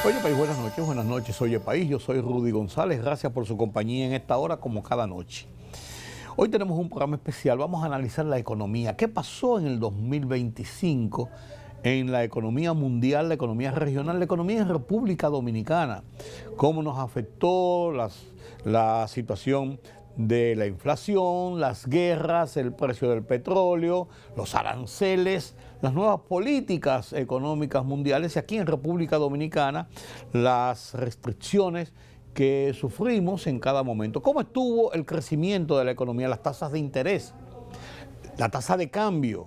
Oye País, buenas noches, Oye País, yo soy Rudy González, gracias por su compañía en esta hora como cada noche. Hoy tenemos un programa especial, vamos a analizar la economía, qué pasó en el 2025 en la economía mundial, la economía regional, la economía en República Dominicana, cómo nos afectó la situación de la inflación, las guerras, el precio del petróleo, los aranceles, las nuevas políticas económicas mundiales y aquí en República Dominicana las restricciones que sufrimos en cada momento. ¿Cómo estuvo el crecimiento de la economía, las tasas de interés, la tasa de cambio?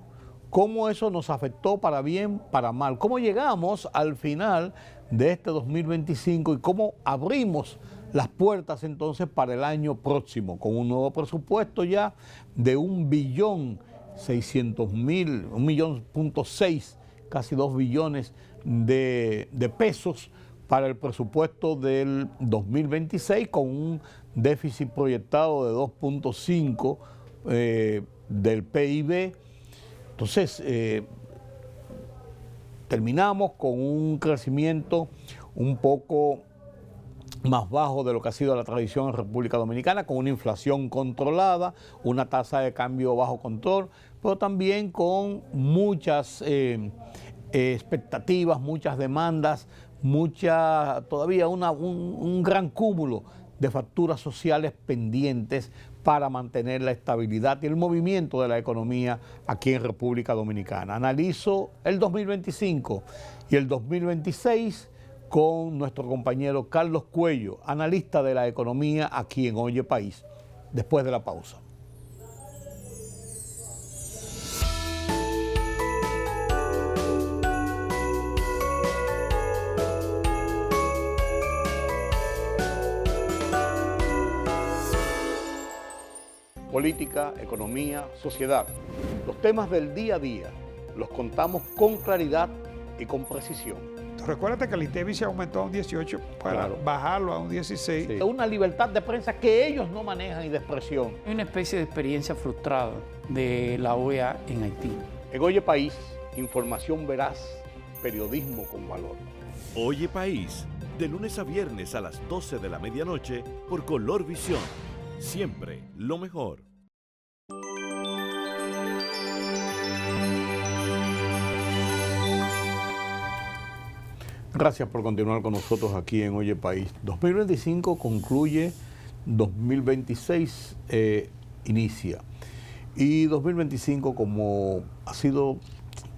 ¿Cómo eso nos afectó para bien, para mal? ¿Cómo llegamos al final de este 2025 y cómo abrimos las puertas entonces para el año próximo con un nuevo presupuesto ya de 1.600.000, 1.600.000, casi 2 billones de pesos para el presupuesto del 2026 con un déficit proyectado de 2.5 del PIB. Entonces, terminamos con un crecimiento un poco más bajo de lo que ha sido la tradición en República Dominicana, con una inflación controlada, una tasa de cambio bajo control, pero también con muchas expectativas, muchas demandas, todavía un gran cúmulo de facturas sociales pendientes para mantener la estabilidad y el movimiento de la economía aquí en República Dominicana. Analizo el 2025 y el 2026 con nuestro compañero Carlos Cuello, analista de la economía aquí en Oye País, después de la pausa. Política, economía, sociedad. Los temas del día a día los contamos con claridad y con precisión. Recuérdate que el INTEVI se aumentó a un 18 para bajarlo a un 16. Sí. Una libertad de prensa que ellos no manejan y de expresión. Hay una especie de experiencia frustrada de la OEA en Haití. En Oye País, información veraz, periodismo con valor. Oye País, de lunes a viernes a las 12 de la medianoche por Color Visión. Siempre lo mejor. Gracias por continuar con nosotros aquí en Oye País. 2025 concluye, 2026 inicia. Y 2025, como ha sido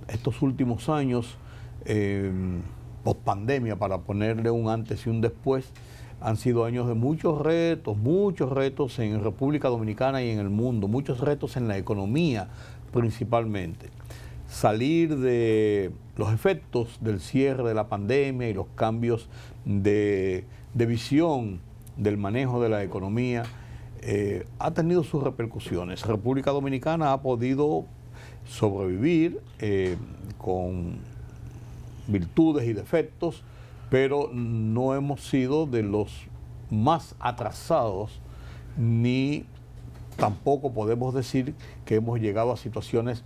estos últimos años, post pandemia, para ponerle un antes y un después, han sido años de muchos retos en República Dominicana y en el mundo, muchos retos en la economía principalmente. Salir de los efectos del cierre de la pandemia y los cambios de visión del manejo de la economía ha tenido sus repercusiones. República Dominicana ha podido sobrevivir con virtudes y defectos, pero no hemos sido de los más atrasados, ni tampoco podemos decir que hemos llegado a situaciones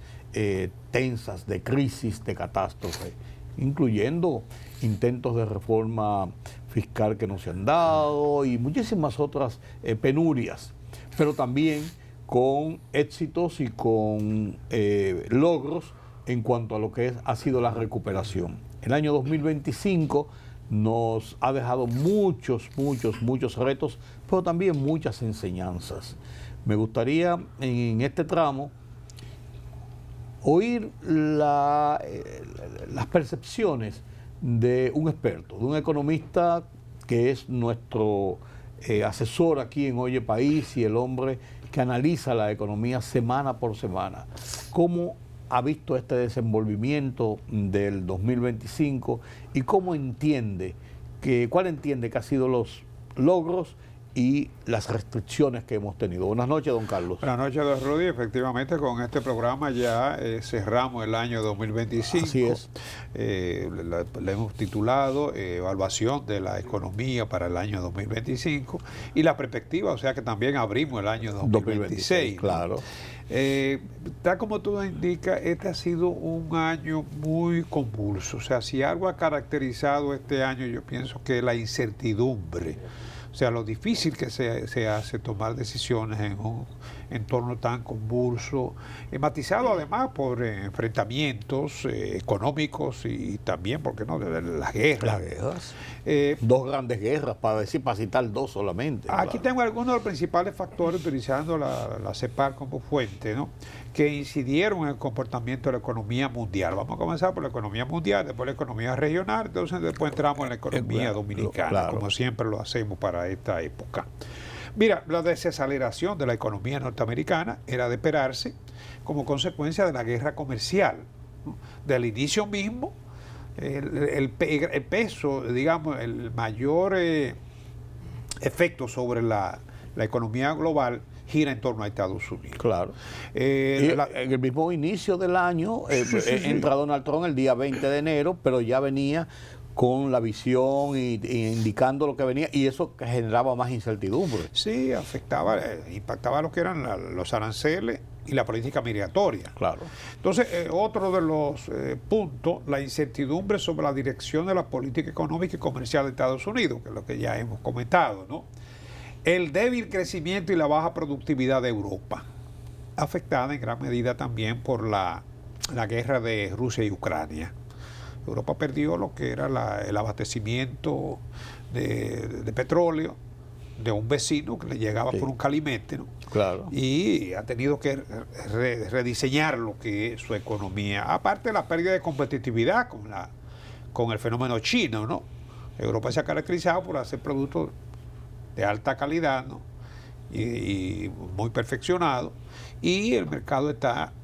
tensas, de crisis, de catástrofe, incluyendo intentos de reforma fiscal que no se han dado y muchísimas otras penurias, pero también con éxitos y con logros en cuanto a lo que ha sido la recuperación. El año 2025 nos ha dejado muchos retos, pero también muchas enseñanzas. Me gustaría en este tramo oír las percepciones de un experto, de un economista que es nuestro asesor aquí en Oye País y el hombre que analiza la economía semana por semana. ¿Cómo ha visto este desenvolvimiento del 2025 y cuál entiende que han sido los logros y las restricciones que hemos tenido? Buenas noches, don Carlos. Buenas noches, don Rudy. Efectivamente, con este programa ya cerramos el año 2025. Así es. Le hemos titulado Evaluación de la Economía para el año 2025 y la perspectiva, o sea que también abrimos el año 2026. Claro. Tal como tú indicas, este ha sido un año muy convulso. O sea, si algo ha caracterizado este año, yo pienso que la incertidumbre. O sea, lo difícil que se hace tomar decisiones en un entorno tan convulso, matizado además por enfrentamientos económicos y también, ¿por qué no?, de las guerras. Las guerras. Dos grandes guerras, para citar dos solamente. Aquí claro. tengo algunos de los principales factores, utilizando la CEPAL como fuente, ¿no?, que incidieron en el comportamiento de la economía mundial. Vamos a comenzar por la economía mundial, después la economía regional, entonces después entramos en la economía dominicana, claro, como siempre lo hacemos para esta época. Mira, la desaceleración de la economía norteamericana era de esperarse como consecuencia de la guerra comercial. Del inicio mismo, el peso, digamos, el mayor efecto sobre la economía global gira en torno a Estados Unidos. Claro. En el mismo inicio del año entra Donald Trump el día 20 de enero, pero ya venía con la visión y indicando lo que venía, y eso generaba más incertidumbre. Sí, impactaba lo que eran los aranceles y la política migratoria. Claro. Entonces, otro de los puntos, la incertidumbre sobre la dirección de la política económica y comercial de Estados Unidos, que es lo que ya hemos comentado, ¿no? El débil crecimiento y la baja productividad de Europa, afectada en gran medida también por la guerra de Rusia y Ucrania. Europa perdió lo que era el abastecimiento de petróleo de un vecino que le llegaba por un calimete, ¿no? Claro. Y ha tenido que rediseñar lo que es su economía. Aparte de la pérdida de competitividad con el fenómeno chino, ¿no? Europa se ha caracterizado por hacer productos de alta calidad, ¿no?, y muy perfeccionados, y el mercado está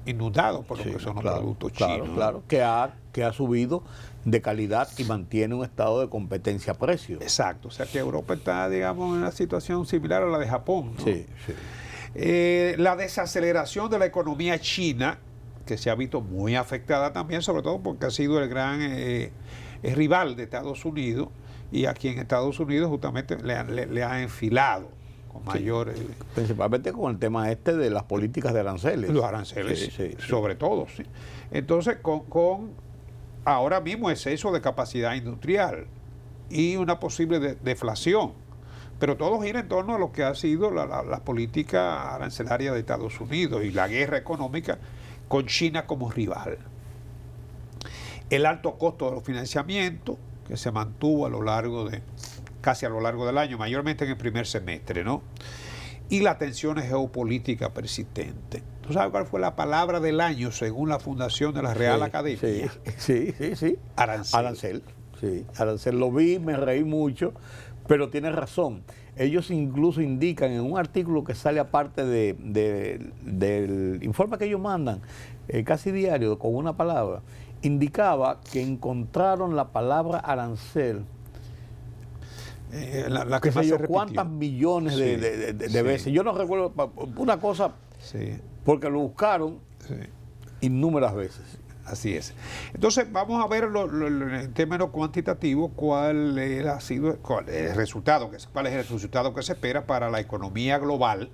inundado por lo que son los productos chinos. Claro, que ha subido de calidad y mantiene un estado de competencia-precio. Exacto, o sea que Europa está, digamos, en una situación similar a la de Japón, ¿no? Sí. La desaceleración de la economía china, que se ha visto muy afectada también, sobre todo porque ha sido el gran rival de Estados Unidos, y aquí en Estados Unidos justamente le ha enfilado con mayor... principalmente con el tema de las políticas de aranceles. Los aranceles, sobre todo, sí. Entonces, con ahora mismo exceso de capacidad industrial y una posible deflación, pero todo gira en torno a lo que ha sido la política arancelaria de Estados Unidos y la guerra económica con China como rival. El alto costo de los financiamientos, que se mantuvo casi a lo largo del año, mayormente en el primer semestre, ¿no? Y la tensión geopolítica persistente. ¿Tú sabes cuál fue la palabra del año según la fundación de la Real Academia? Sí. Arancel. Sí, arancel. Lo vi, me reí mucho, pero tienes razón. Ellos incluso indican en un artículo que sale aparte del informe que ellos mandan, casi diario, con una palabra, indicaba que encontraron la palabra arancel, la que más se repitió. ¿Cuántas millones de veces? Yo no recuerdo una cosa, porque lo buscaron innúmeras veces. Así es. Entonces, vamos a ver en términos cuantitativos cuál es el resultado que se espera para la economía global.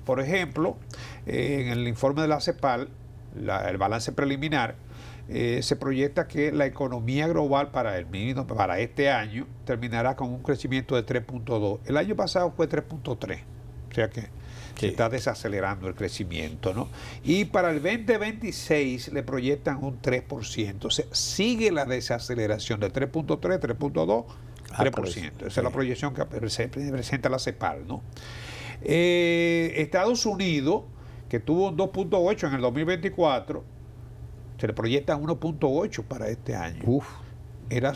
Por ejemplo, en el informe de la CEPAL, el balance preliminar, se proyecta que la economía global para este año terminará con un crecimiento de 3.2. El año pasado fue 3.3, o sea que se está desacelerando el crecimiento, ¿no? Y para el 2026 le proyectan un 3%, o sea, sigue la desaceleración de 3.3, 3.2, 3%. Esa es la proyección que presenta la CEPAL, ¿no? Estados Unidos, que tuvo un 2.8 en el 2024, se le proyecta 1.8 para este año. Era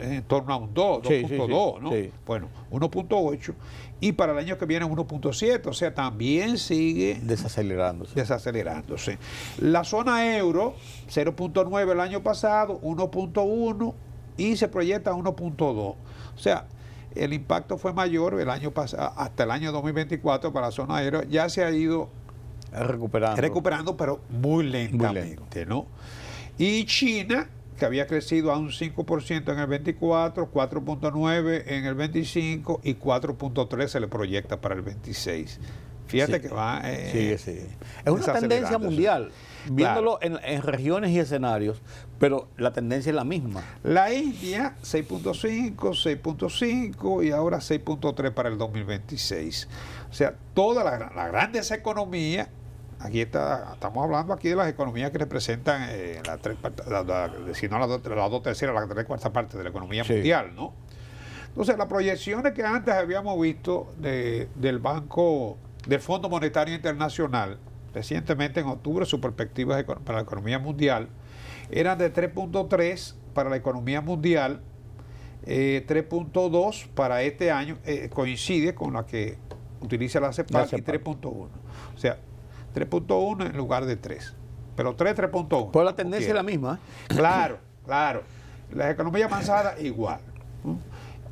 en torno a un 2.2, ¿no? Sí. Bueno, 1.8, y para el año que viene 1.7, o sea, también sigue desacelerándose. La zona euro, 0.9 el año pasado, 1.1, y se proyecta 1.2. O sea, el impacto fue mayor el año pasado, hasta el año 2024 para la zona euro, ya se ha ido recuperando, pero muy lentamente, ¿no? Y China, que había crecido a un 5% en el 24, 4.9 en el 25 y 4.3 se le proyecta para el 26. Fíjate sí, que va... sí. Es una tendencia mundial, viéndolo en regiones y escenarios, pero la tendencia es la misma. La India, 6.5, 6.5 y ahora 6.3 para el 2026. O sea, todas las grandes economías, estamos hablando aquí de las economías que representan si no las dos terceras, las tres cuartas partes de la economía mundial, ¿no? Entonces, las proyecciones que antes habíamos visto del Fondo Monetario Internacional, recientemente en octubre, sus perspectivas para la economía mundial, eran de 3.3 para la economía mundial, 3.2 para este año, coincide con la que utiliza la CEPAL, y 3.1. O sea, 3.1 en lugar de 3. Pero 3.1. Pues la tendencia es la misma. Claro. Las economías avanzadas igual.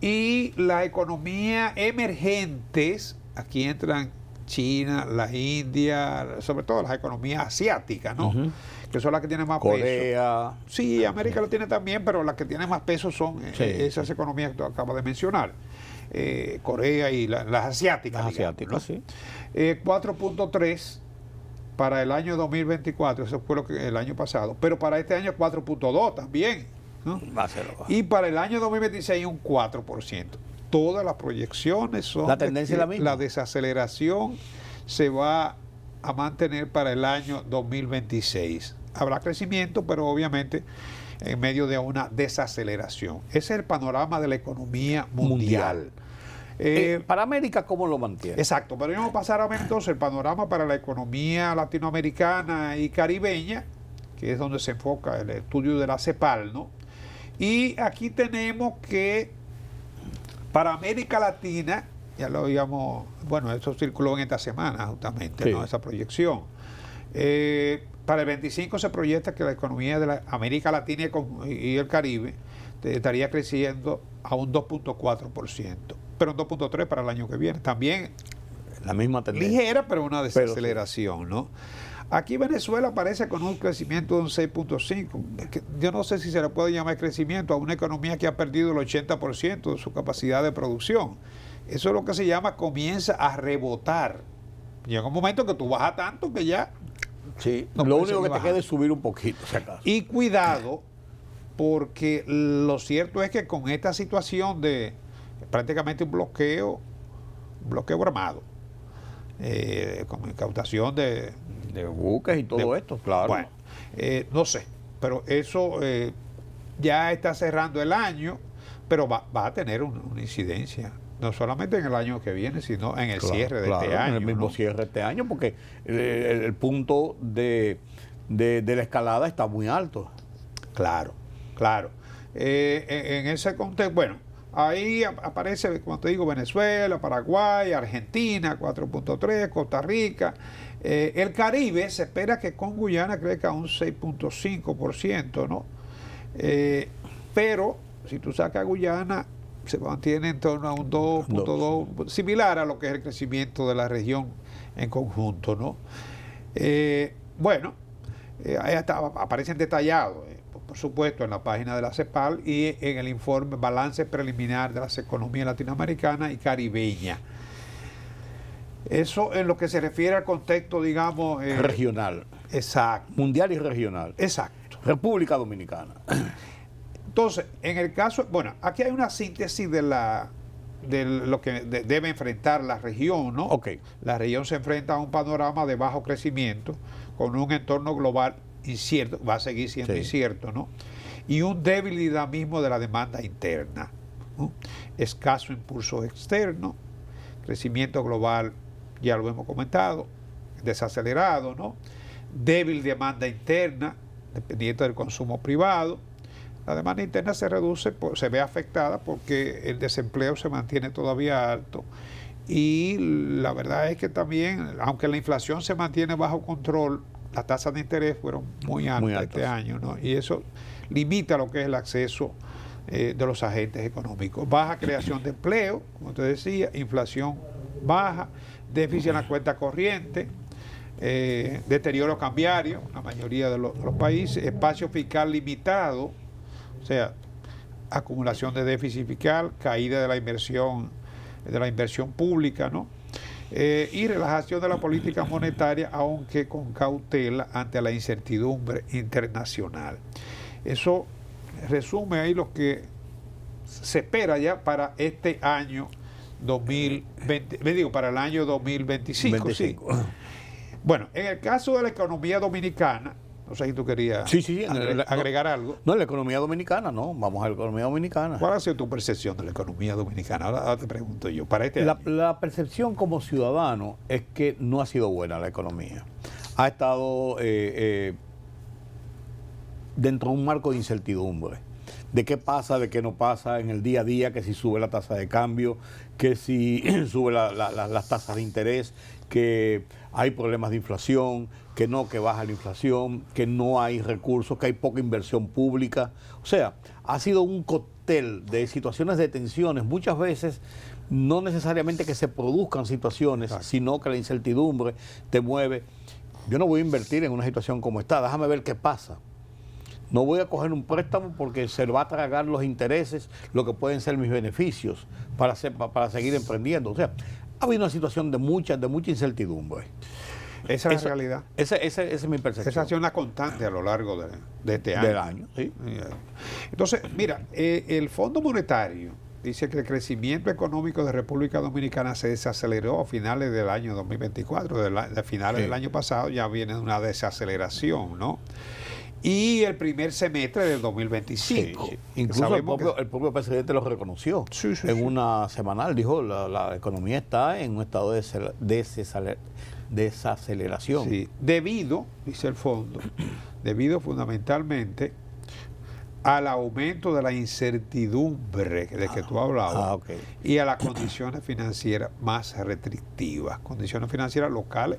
Y las economías emergentes, aquí entran China, la India, sobre todo las economías asiáticas, ¿no? Que son las que tienen más Corea. peso. Sí, América lo tiene también, pero las que tienen más peso son esas economías que tú acabas de mencionar. Corea y las asiáticas. Las asiáticas, ¿no? sí. 4.3 para el año 2024, eso fue el año pasado, pero para este año 4.2 también, ¿no? Y para el año 2026 un 4%. Todas las proyecciones son la tendencia es la misma. La desaceleración se va a mantener para el año 2026. Habrá crecimiento, pero obviamente en medio de una desaceleración. Ese es el panorama de la economía mundial. Para América, ¿cómo lo mantiene? Exacto, pero vamos a pasar a ver entonces el panorama para la economía latinoamericana y caribeña, que es donde se enfoca el estudio de la CEPAL, ¿no? Y aquí tenemos que para América Latina, ya lo habíamos, bueno, eso circuló en esta semana justamente, ¿no? Esa proyección. Para el 25 se proyecta que la economía de la América Latina y el Caribe estaría creciendo a un 2.4%, pero un 2.3% para el año que viene. También la misma tendencia. Ligera, pero una desaceleración, ¿no? Aquí Venezuela aparece con un crecimiento de un 6.5%. Yo no sé si se le puede llamar crecimiento a una economía que ha perdido el 80% de su capacidad de producción. Eso es lo que se llama comienza a rebotar. Llega un momento que tú bajas tanto que ya... Sí, no, lo único que te queda es subir un poquito, si acaso. Y cuidado, porque lo cierto es que con esta situación de prácticamente un bloqueo armado, con incautación de buques y todo esto, claro. Bueno, no sé, pero eso ya está cerrando el año, pero va a tener una incidencia, no solamente en el año que viene, sino en el cierre de este año. En el mismo cierre de este año, porque el punto de la escalada está muy alto. Claro. En ese contexto, bueno, ahí aparece, como te digo, Venezuela, Paraguay, Argentina, 4.3, Costa Rica. El Caribe se espera que con Guyana crezca un 6.5%, ¿no? Pero si tú sacas a Guyana, se mantiene en torno a un 2.2, similar a lo que es el crecimiento de la región en conjunto, ¿no? Bueno, ahí aparecen detallados, por supuesto, en la página de la CEPAL y en el informe Balance Preliminar de las Economías Latinoamericanas y Caribeñas. Eso en lo que se refiere al contexto, digamos... regional. Exacto. Mundial y regional. Exacto. República Dominicana. Entonces, en el caso... Bueno, aquí hay una síntesis de lo que debe enfrentar la región, ¿no? Ok. La región se enfrenta a un panorama de bajo crecimiento, con un entorno global incierto, va a seguir siendo incierto, ¿no? Y un débil dinamismo de la demanda interna, ¿no? Escaso impulso externo, crecimiento global, ya lo hemos comentado, desacelerado, ¿no? Débil demanda interna, dependiente del consumo privado. La demanda interna se reduce, se ve afectada porque el desempleo se mantiene todavía alto. Y la verdad es que también, aunque la inflación se mantiene bajo control, las tasas de interés fueron muy altas este año, ¿no? Y eso limita lo que es el acceso de los agentes económicos. Baja creación de empleo, como te decía, inflación baja, déficit en la cuenta corriente, deterioro cambiario, la mayoría de los países, espacio fiscal limitado, o sea, acumulación de déficit fiscal, caída de la inversión pública, ¿no? Y relajación de la política monetaria, aunque con cautela ante la incertidumbre internacional. Eso resume ahí lo que se espera ya para este año 2020, para el año 2025. 25. Sí. Bueno, en el caso de la economía dominicana, no sé si tú querías agregar algo. No, la economía dominicana, no. Vamos a la economía dominicana. ¿Cuál ha sido tu percepción de la economía dominicana? Ahora te pregunto yo, para este año. La percepción como ciudadano es que no ha sido buena la economía. Ha estado dentro de un marco de incertidumbre. De qué pasa, de qué no pasa en el día a día, que si sube la tasa de cambio, que si sube las tasas de interés, que hay problemas de inflación, que baja la inflación, que no hay recursos, que hay poca inversión pública. O sea, ha sido un cóctel de situaciones de tensiones, muchas veces no necesariamente que se produzcan situaciones, sino que la incertidumbre te mueve. Yo no voy a invertir en una situación como esta, déjame ver qué pasa. No voy a coger un préstamo porque se va a tragar los intereses, lo que pueden ser mis beneficios para seguir emprendiendo. O sea, ha habido una situación de mucha incertidumbre. Esa es la realidad. Esa es mi percepción. Esa ha sido una constante a lo largo de este año. Del año, sí. Entonces, mira, el Fondo Monetario dice que el crecimiento económico de República Dominicana se desaceleró a finales del año 2024, de finales del año pasado ya viene una desaceleración, ¿no? Y el primer semestre del 2025. Sí. Incluso el propio presidente lo reconoció. En una semanal dijo, la economía está en un estado de desaceleración. Sí. Debido, dice el fondo, debido fundamentalmente al aumento de la incertidumbre de que tú hablabas y a las condiciones financieras más restrictivas, condiciones financieras locales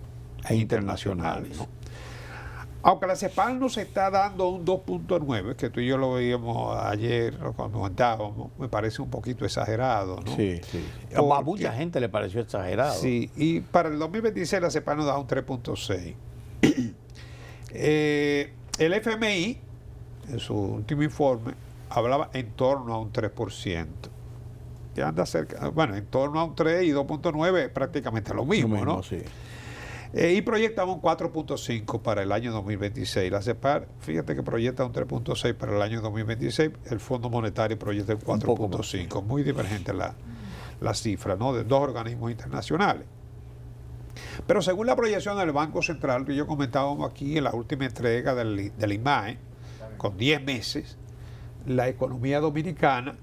e internacionales, ¿no? Aunque la CEPAL nos está dando un 2.9, que tú y yo lo veíamos ayer, lo comentábamos, me parece un poquito exagerado, ¿no? Sí. A mucha gente le pareció exagerado. Sí, y para el 2026 la CEPAL nos da un 3.6. El FMI, en su último informe, hablaba en torno a un 3%. Que anda cerca, bueno, en torno a un 3 y 2.9 es prácticamente lo mismo, ¿no? Sí. Y proyectaba un 4.5 para el año 2026. La CEPAL, fíjate que proyecta un 3.6 para el año 2026. El Fondo Monetario proyecta un 4.5. Muy divergente la cifra, ¿no? De dos organismos internacionales. Pero según la proyección del Banco Central, que yo comentábamos aquí en la última entrega del IMAE, con 10 meses, la economía dominicana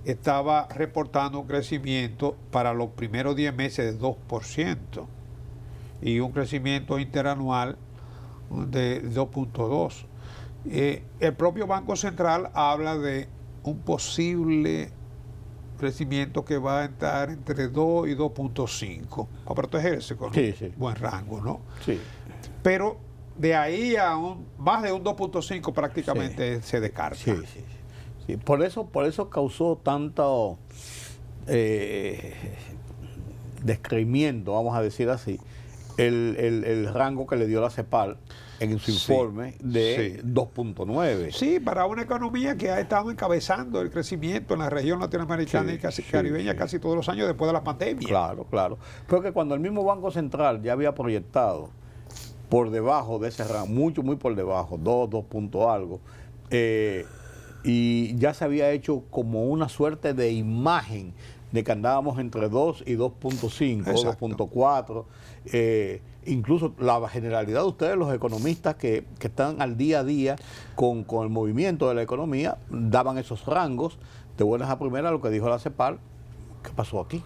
estaba reportando un crecimiento para los primeros 10 meses de 2%. Y un crecimiento interanual de 2.2. El propio Banco Central habla de un posible crecimiento que va a estar entre 2 y 2.5 para protegerse con un buen rango, ¿no? Sí. Pero de ahí a más de un 2.5 prácticamente se descarta. Sí. Por eso causó tanto descreimiento, vamos a decir así, el rango que le dio la CEPAL en su informe de 2.9. Sí, para una economía que ha estado encabezando el crecimiento en la región latinoamericana y caribeña casi todos los años después de la pandemia. Claro. Pero que cuando el mismo Banco Central ya había proyectado por debajo de ese rango, muy por debajo, 2 puntos algo, y ya se había hecho como una suerte de imagen de que andábamos entre 2 y 2.5, 2.4. Incluso la generalidad de ustedes, los economistas que están al día a día con el movimiento de la economía, daban esos rangos. De buenas a primeras, lo que dijo la CEPAL, ¿qué pasó aquí?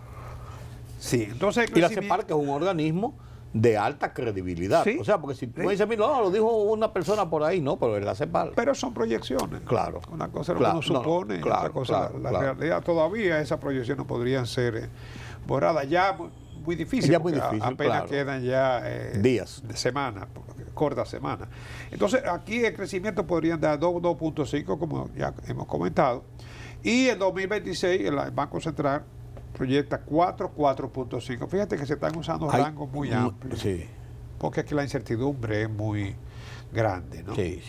Sí, entonces y la CEPAL, que es un organismo de alta credibilidad. O sea, porque si tú me dices, no, lo dijo una persona por ahí, no, pero es la CEPAL. Pero son proyecciones. Claro. Una cosa es lo que uno supone, otra cosa, la realidad todavía, esas proyecciones podrían ser borradas. Ya muy difícil, apenas quedan ya días de semana, corta semana. Entonces, aquí el crecimiento podrían dar 2.5, como ya hemos comentado. Y en 2026, el Banco Central proyecta 4.5. Fíjate que se están usando rangos muy amplios. Porque aquí la incertidumbre es muy grande, ¿no? Y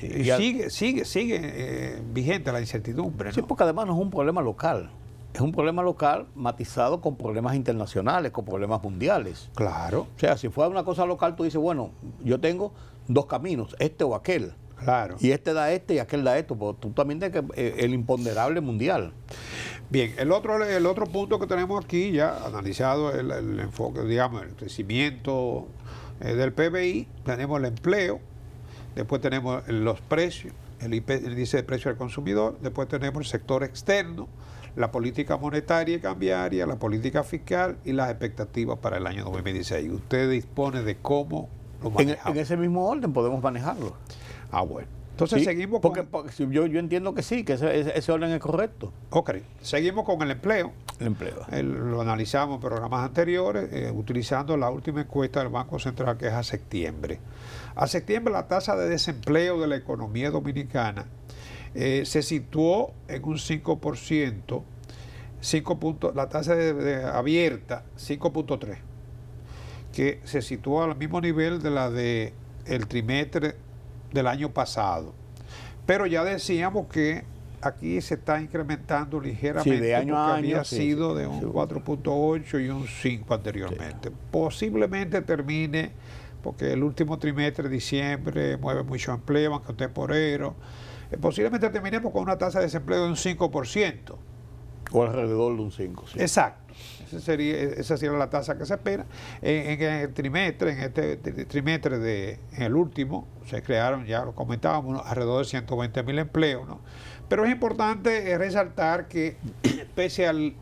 sigue vigente la incertidumbre, ¿no? Sí, porque además no es un problema local. es un problema local matizado con problemas internacionales, con problemas mundiales. Claro. O sea, si fuera una cosa local, tú dices, bueno, yo tengo dos caminos, este o aquel. Claro. Y este da este y aquel da esto, porque tú también tienes que, el imponderable mundial. Bien, el otro punto que tenemos aquí, ya analizado el enfoque, digamos, el crecimiento del PBI, tenemos el empleo, después tenemos los precios, el índice de precio al consumidor, después tenemos el sector externo, la política monetaria y cambiaria, la política fiscal y las expectativas para el año 2016. Usted dispone de cómo lo manejamos. En ese mismo orden podemos manejarlo. Ah, bueno. Entonces sí, seguimos porque yo entiendo que sí, que ese orden es correcto. Ok, seguimos con el empleo. El empleo. Lo analizamos en programas anteriores, utilizando la última encuesta del Banco Central, que es a septiembre. A septiembre la tasa de desempleo de la economía dominicana se situó en un 5%, la tasa abierta 5.3, que se situó al mismo nivel de la del trimestre del año pasado. Pero ya decíamos que aquí se está incrementando ligeramente, sí, de año porque a había año, sido de un 4.8 y un 5 anteriormente. Sí. Posiblemente termine, porque el último trimestre de diciembre mueve mucho empleo, banco temporero, posiblemente terminemos con una tasa de desempleo de un 5%. O alrededor de un 5%. Sí. Exacto. Esa sería la tasa que se espera. En el trimestre, en el último, se crearon, ya lo comentábamos, alrededor de 120.000 empleos, ¿no? Pero es importante resaltar que pese al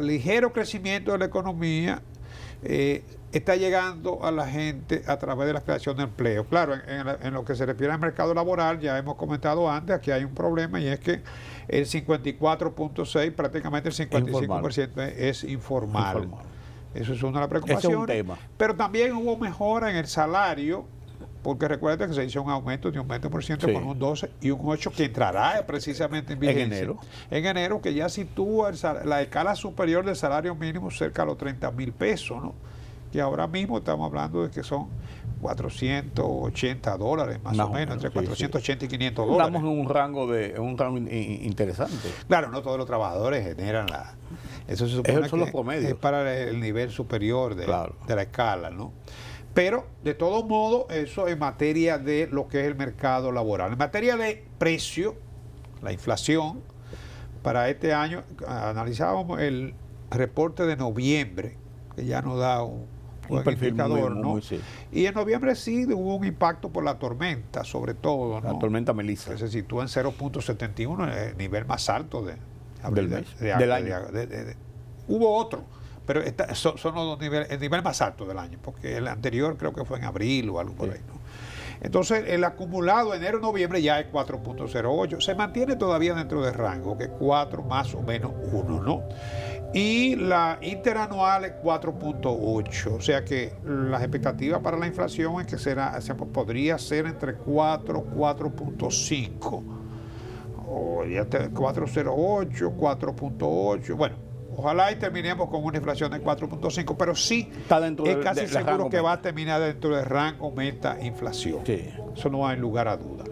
ligero crecimiento de la economía, está llegando a la gente a través de la creación de empleo. Claro, en lo que se refiere al mercado laboral, ya hemos comentado antes, aquí hay un problema, y es que el 54.6, prácticamente el 55% es informal. Eso es una de las preocupaciones. Ese es un tema. Pero también hubo mejora en el salario, porque recuerda que se hizo un aumento de un 20% sí, con un 12 y un 8 que entrará precisamente en vigencia. En enero, que ya sitúa la escala superior del salario mínimo cerca de los 30.000 pesos, ¿no? Que ahora mismo estamos hablando de que son $480 más o menos, entre 480 y 500 dólares. Estamos en un rango interesante. Claro, no todos los trabajadores generan eso se supone son que los promedios. Es para el nivel superior de la escala, ¿no? Pero, de todos modos, eso en materia de lo que es el mercado laboral. En materia de precio, la inflación, para este año, analizábamos el reporte de noviembre, que ya nos da un indicador, ¿no? Y en noviembre sí hubo un impacto por la tormenta, sobre todo, ¿no? La tormenta Melissa. Que se sitúa en 0.71, el nivel más alto del año. Hubo otro, pero son los dos niveles, el nivel más alto del año, porque el anterior creo que fue en abril o algo por ahí, ¿no? Entonces, el acumulado enero-noviembre ya es 4.08. Se mantiene todavía dentro del rango, que es 4 más o menos 1, ¿no? Y la interanual es 4.8. O sea que las expectativas para la inflación es que podría ser entre 4 y 4.5. O ya 4.08, 4.8. Bueno, ojalá y terminemos con una inflación de 4.5, pero sí está dentro es casi seguro que va a terminar dentro del rango meta-inflación. Sí. Eso no hay lugar a duda.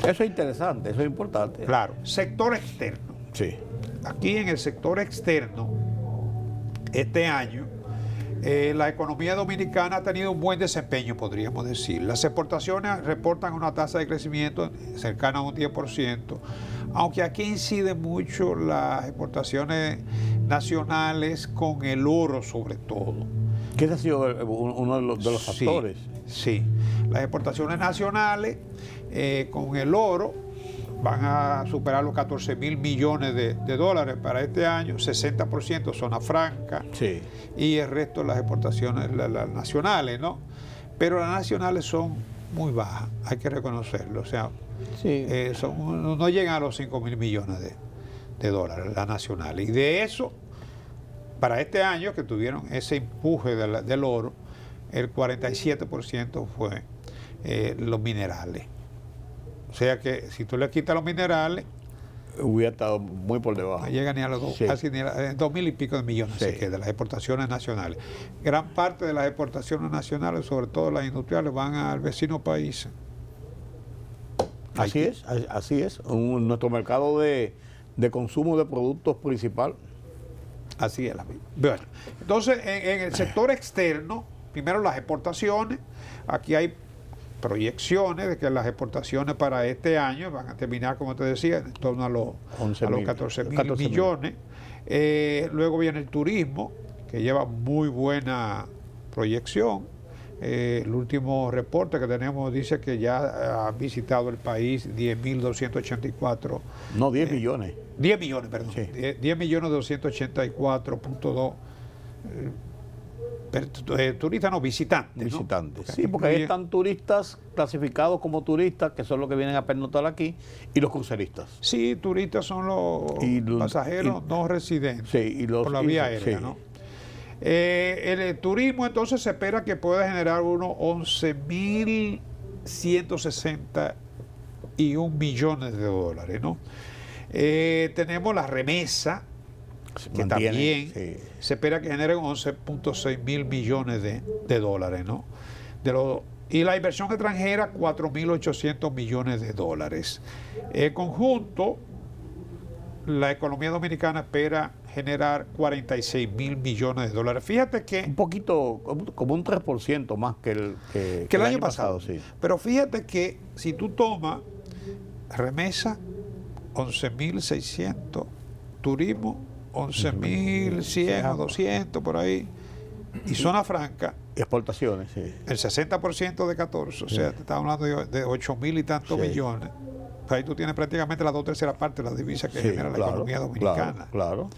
Eso es interesante, eso es importante. Claro. Sector externo. Sí. Aquí en el sector externo, este año, la economía dominicana ha tenido un buen desempeño, podríamos decir. Las exportaciones reportan una tasa de crecimiento cercana a un 10%, aunque aquí inciden mucho las exportaciones nacionales con el oro sobre todo. ¿Qué ha sido uno de los factores? Sí, las exportaciones nacionales con el oro van a superar los 14.000 millones de dólares para este año, 60% zona franca, sí, y el resto de las exportaciones las nacionales, ¿no? Pero las nacionales son muy bajas, hay que reconocerlo, o sea, sí, no llegan a los 5.000 millones de dólares las nacionales. Y de eso, para este año que tuvieron ese empuje del oro, el 47% fue los minerales. O sea que si tú le quitas los minerales, hubiera estado muy por debajo. No llega ni a los casi ni a 2.000 y pico de millones sí, de las exportaciones nacionales. Gran parte de las exportaciones nacionales, sobre todo las industriales, van al vecino país. Así es. Nuestro mercado de de consumo de productos principal. Así es la misma. Bueno, entonces en el sector externo, primero las exportaciones, aquí hay proyecciones de que las exportaciones para este año van a terminar, como te decía, en torno a los 14 mil millones. Luego viene el turismo, que lleva muy buena proyección. El último reporte que tenemos dice que ya ha visitado el país 10.284. No, 10 millones. 10 millones, perdón. Sí. 10.284.2 turistas, no, visitantes. Visitantes. ¿No? Sí, porque ahí están turistas clasificados como turistas, que son los que vienen a pernoctar aquí, y los cruceristas. Sí, turistas son los pasajeros no residentes por la vía aérea, sí. ¿no? El turismo entonces se espera que pueda generar unos 11.161 millones de dólares, ¿no? Tenemos la remesa, que también se espera que generen 11.6 mil millones de dólares, ¿no? Y la inversión extranjera, 4.800 millones de dólares. En conjunto, la economía dominicana espera generar 46 mil millones de dólares. Fíjate que... Un poquito, como un 3% más que el año pasado. Sí. Pero fíjate que si tú tomas remesa, 11.600, turismo, 11.100 o 200 por ahí, y zona franca, exportaciones, sí. El 60% de 14, o sea, te estamos hablando de 8.000 y tantos millones. Ahí tú tienes prácticamente las 2/3 partes de la divisa que genera la economía dominicana. Claro.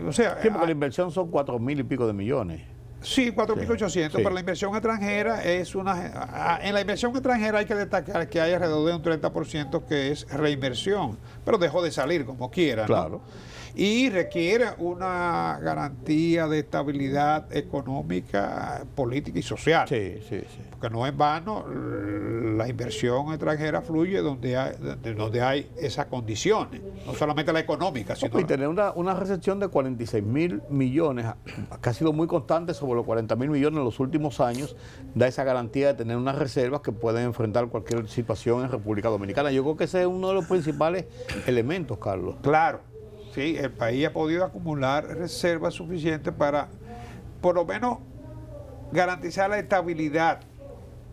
O sea, porque la inversión son 4.000 y pico de millones. Sí, 4.800, sí. pero la inversión extranjera es en la inversión extranjera hay que destacar que hay alrededor de un 30% que es reinversión, pero dejó de salir como quiera, Claro. ¿no? Y requiere una garantía de estabilidad económica, política y social. Sí. Porque no en vano la inversión extranjera fluye donde hay esas condiciones, no solamente la económica, sino... Y tener una recepción de 46 mil millones, que ha sido muy constante sobre los 40 mil millones en los últimos años, da esa garantía de tener unas reservas que pueden enfrentar cualquier situación en República Dominicana. Yo creo que ese es uno de los principales elementos, Carlos. Claro. Sí, el país ha podido acumular reservas suficientes para, por lo menos, garantizar la estabilidad,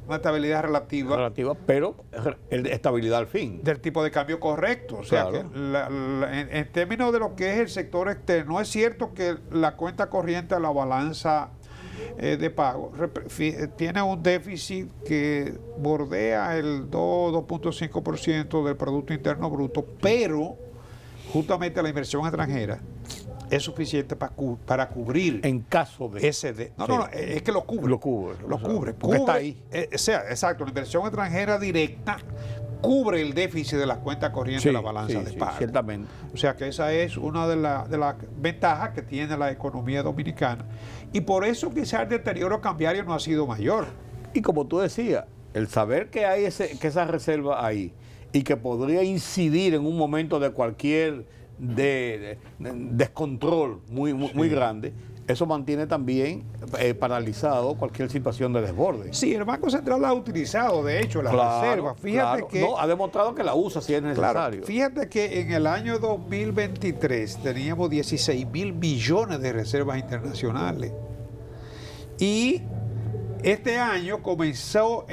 una estabilidad relativa, pero estabilidad al fin. Del tipo de cambio correcto. O sea, claro. que en términos de lo que es el sector externo, es cierto que la cuenta corriente, la balanza de pago, tiene un déficit que bordea el 2.5% del Producto Interno Bruto, pero justamente la inversión extranjera es suficiente para cubrir en caso de ese no, es que lo cubre. Lo cubre. Está ahí. Exacto, la inversión extranjera directa cubre el déficit de las cuentas corrientes de la balanza de pago. Ciertamente. O sea que esa es una de las ventajas que tiene la economía dominicana. Y por eso quizás el deterioro cambiario no ha sido mayor. Y como tú decías, el saber que hay que esa reserva ahí y que podría incidir en un momento de cualquier descontrol muy grande, eso mantiene también paralizado cualquier situación de desborde. Sí, el Banco Central la ha utilizado, de hecho, la reserva. Fíjate que... No, ha demostrado que la usa si es necesario. Fíjate que en el año 2023 teníamos 16 mil millones de reservas internacionales. Y este año comenzó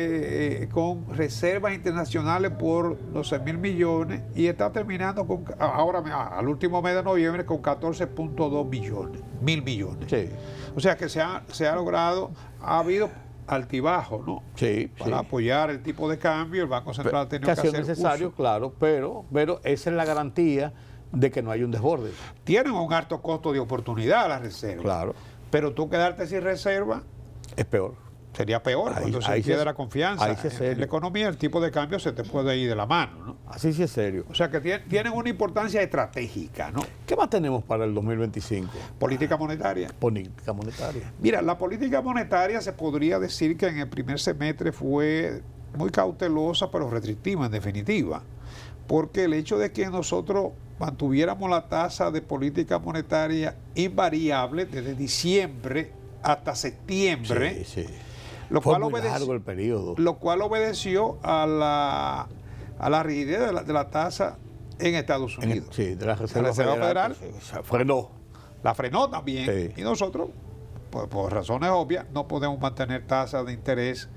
con reservas internacionales por 12 mil millones y está terminando al último mes de noviembre con 14.2 mil millones. Sí. O sea que se ha logrado, ha habido altibajo, ¿no? Sí. Para apoyar el tipo de cambio, el Banco Central ha tenido que hacer necesario, uso. claro, pero esa es la garantía de que no hay un desborde. Tienen un alto costo de oportunidad las reservas. Claro. Pero tú quedarte sin reserva es peor. Sería peor, cuando se pierde la confianza en la economía, el tipo de cambio se te puede ir de la mano, ¿no? Así sí es serio. O sea que tienen una importancia estratégica, ¿no? ¿Qué más tenemos para el 2025? Política monetaria. Política monetaria. Mira, la política monetaria se podría decir que en el primer semestre fue muy cautelosa, pero restrictiva en definitiva. Porque el hecho de que nosotros mantuviéramos la tasa de política monetaria invariable desde diciembre hasta septiembre, Lo cual obedeció a la rigidez de la tasa en Estados Unidos. Sí, de la Reserva Federal se frenó. La frenó también. Sí. Y nosotros, por razones obvias, no podemos mantener tasas de interés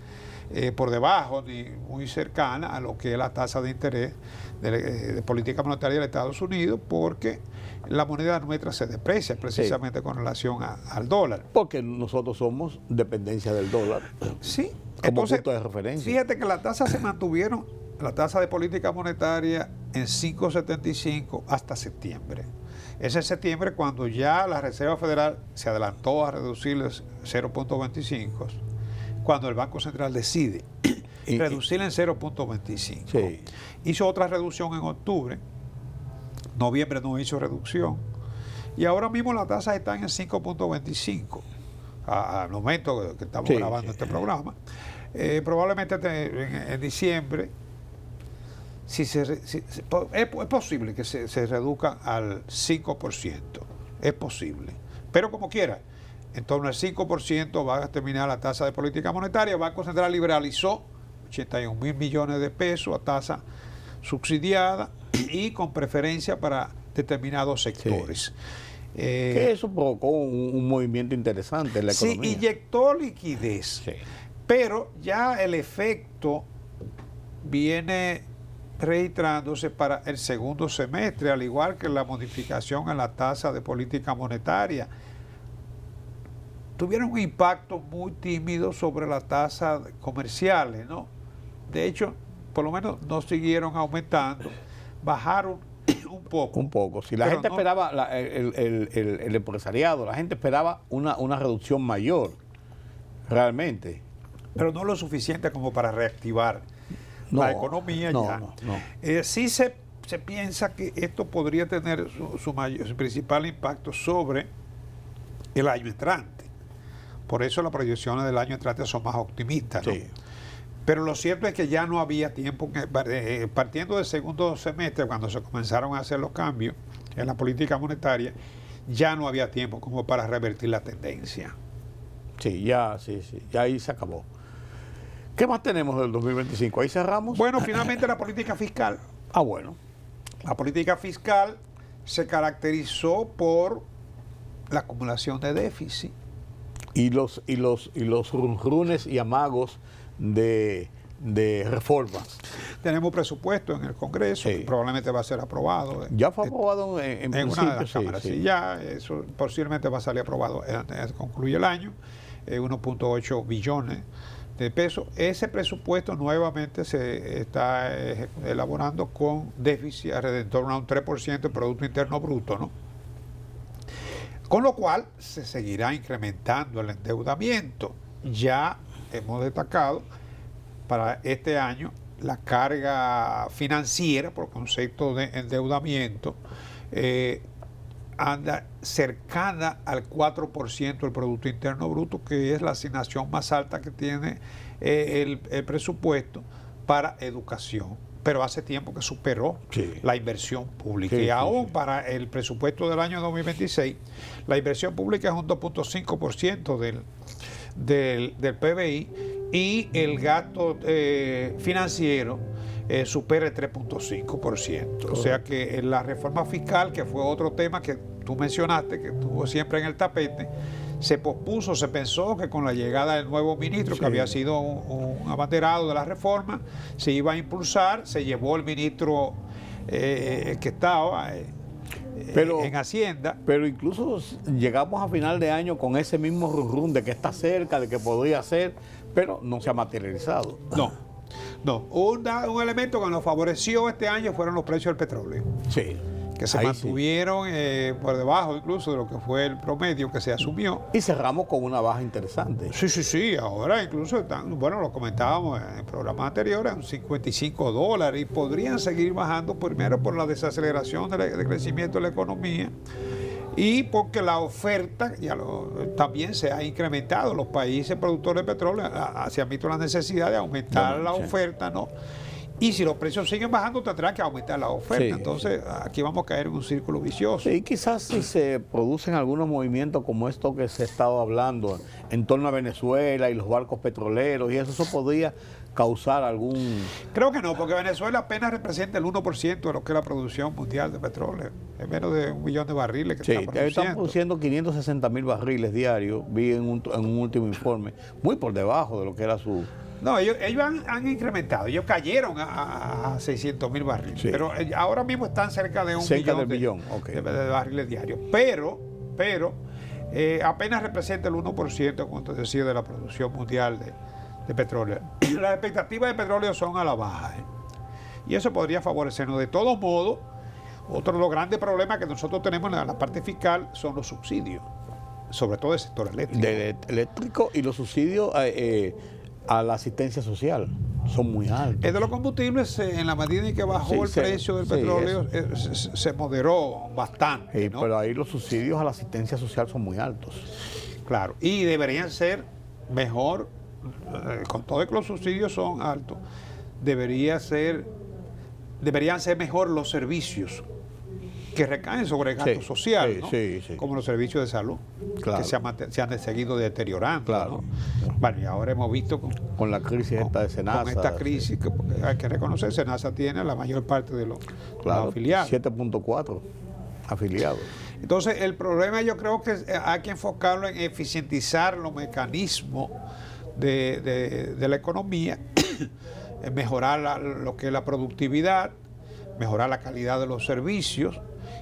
por debajo ni muy cercana a lo que es la tasa de interés de política monetaria de Estados Unidos, porque la moneda nuestra se deprecia precisamente con relación al dólar. Porque nosotros somos dependencia del dólar. Sí. Como Entonces, punto de referencia. fíjate que las tasas se mantuvieron, la tasa de política monetaria en 5.75 hasta septiembre. Ese es septiembre cuando ya la Reserva Federal se adelantó a reducirles 0.25, cuando el Banco Central decide reducirle en 0.25. Sí. Hizo otra reducción en octubre, noviembre no hizo reducción, y ahora mismo las tasas están en 5.25 al momento que estamos grabando este programa. Probablemente en diciembre es posible que se reduzca al 5%, es posible, pero como quiera, en torno al 5% va a terminar la tasa de política monetaria. El Banco Central liberalizó 81.000 millones de pesos a tasa subsidiada y con preferencia para determinados sectores. Sí. Que eso provocó un movimiento interesante en la economía. Sí, inyectó liquidez, sí, pero ya el efecto viene registrándose para el segundo semestre, al igual que la modificación en la tasa de política monetaria. Tuvieron un impacto muy tímido sobre las tasas comerciales, ¿no? De hecho, por lo menos no siguieron aumentando, bajaron un poco. Un poco. Si la gente esperaba, el empresariado, la gente esperaba una reducción mayor, realmente. Pero no lo suficiente como para reactivar la economía ya. Sí se piensa que esto podría tener su principal impacto sobre el año entrante. Por eso las proyecciones del año entrante son más optimistas, ¿no? Sí. Pero lo cierto es que ya no había tiempo, partiendo del segundo semestre, cuando se comenzaron a hacer los cambios en la política monetaria, ya no había tiempo como para revertir la tendencia. Sí, ya ahí se acabó. ¿Qué más tenemos del 2025? ¿Ahí cerramos? Bueno, finalmente la política fiscal. Bueno. La política fiscal se caracterizó por la acumulación de déficit. Y los runrunes y amagos de reformas. Tenemos presupuesto en el Congreso, sí, que probablemente va a ser aprobado. Ya fue aprobado en una de las cámaras. Sí. Ya eso posiblemente va a salir aprobado antes de concluir el año, 1.8 billones de pesos. Ese presupuesto nuevamente se está elaborando con déficit alrededor de un 3% del Producto Interno Bruto, ¿no? Con lo cual se seguirá incrementando el endeudamiento. Ya hemos destacado para este año la carga financiera por concepto de endeudamiento anda cercana al 4% del Producto Interno Bruto, que es la asignación más alta que tiene el presupuesto para educación. Pero hace tiempo que superó la inversión pública. Y aún para el presupuesto del año 2026, la inversión pública es un 2.5% del PBI y el gasto financiero supera el 3.5%. O sea que la reforma fiscal, que fue otro tema que tú mencionaste, que estuvo siempre en el tapete, se pospuso, se pensó que con la llegada del nuevo ministro, que había sido un abanderado de la reforma, se iba a impulsar, se llevó el ministro que estaba en Hacienda. Pero incluso llegamos a final de año con ese mismo run de que está cerca, de que podría ser, pero no se ha materializado. No. Un elemento que nos favoreció este año fueron los precios del petróleo. Sí. Que se mantuvieron por debajo incluso de lo que fue el promedio que se asumió. Y cerramos con una baja interesante. Sí. Ahora incluso están, lo comentábamos en programas anteriores, $55 y podrían seguir bajando primero por la desaceleración del crecimiento de la economía y porque la oferta también se ha incrementado. Los países productores de petróleo se han visto la necesidad de aumentar la oferta, ¿no? Y si los precios siguen bajando, tendrán que aumentar la oferta. Entonces, aquí vamos a caer en un círculo vicioso. Sí, quizás si se producen algunos movimientos como esto que se ha estado hablando en torno a Venezuela y los barcos petroleros, y eso podría causar algún... Creo que no, porque Venezuela apenas representa el 1% de lo que es la producción mundial de petróleo. Es menos de 1 millón de barriles que están produciendo 560.000 barriles diarios, vi en un último informe, muy por debajo de lo que era su... No, ellos han incrementado, ellos cayeron a 600.000 barriles, pero ahora mismo están cerca de un millón de barriles diarios. Pero apenas representa el 1%, como te decía, de la producción mundial de petróleo. Las expectativas de petróleo son a la baja, y eso podría favorecernos. De todos modos, otro de los grandes problemas que nosotros tenemos en la parte fiscal son los subsidios, sobre todo del sector eléctrico. Y los subsidios a la asistencia social son muy altos. El de los combustibles, en la medida en que bajó el precio del petróleo, se moderó bastante, ¿no? Pero ahí los subsidios a la asistencia social son muy altos. Claro, y deberían ser mejor, con todo que los subsidios son altos, deberían ser mejor los servicios que recaen sobre el gasto social, ¿no? Como los servicios de salud, que se han seguido deteriorando, ¿no? Bueno, y ahora hemos visto con la crisis esta de Senasa. Con esta crisis, que hay que reconocer, Senasa tiene la mayor parte de los afiliados. 7.4 afiliados. Entonces, el problema yo creo que hay que enfocarlo en eficientizar los mecanismos de la economía, en mejorar lo que es la productividad, mejorar la calidad de los servicios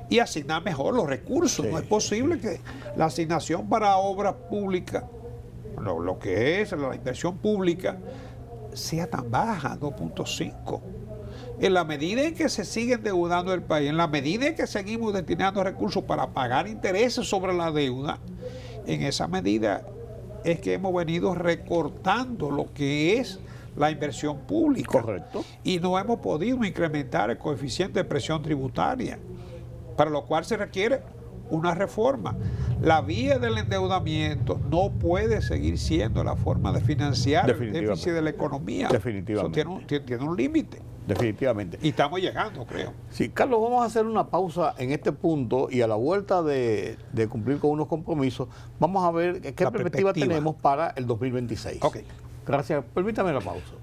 y asignar mejor los recursos. No es posible que la asignación para obras públicas, lo que es la inversión pública, sea tan baja, 2.5. En la medida en que se sigue endeudando el país, en la medida en que seguimos destinando recursos para pagar intereses sobre la deuda, en esa medida es que hemos venido recortando lo que es la inversión pública. Correcto. Y no hemos podido incrementar el coeficiente de presión tributaria, para lo cual se requiere una reforma. La vía del endeudamiento no puede seguir siendo la forma de financiar el déficit de la economía. Definitivamente. Eso tiene un límite. Definitivamente. Y estamos llegando, creo. Sí, Carlos, vamos a hacer una pausa en este punto y a la vuelta de cumplir con unos compromisos, vamos a ver qué perspectiva tenemos para el 2026. Ok. Gracias. Permítame la pausa.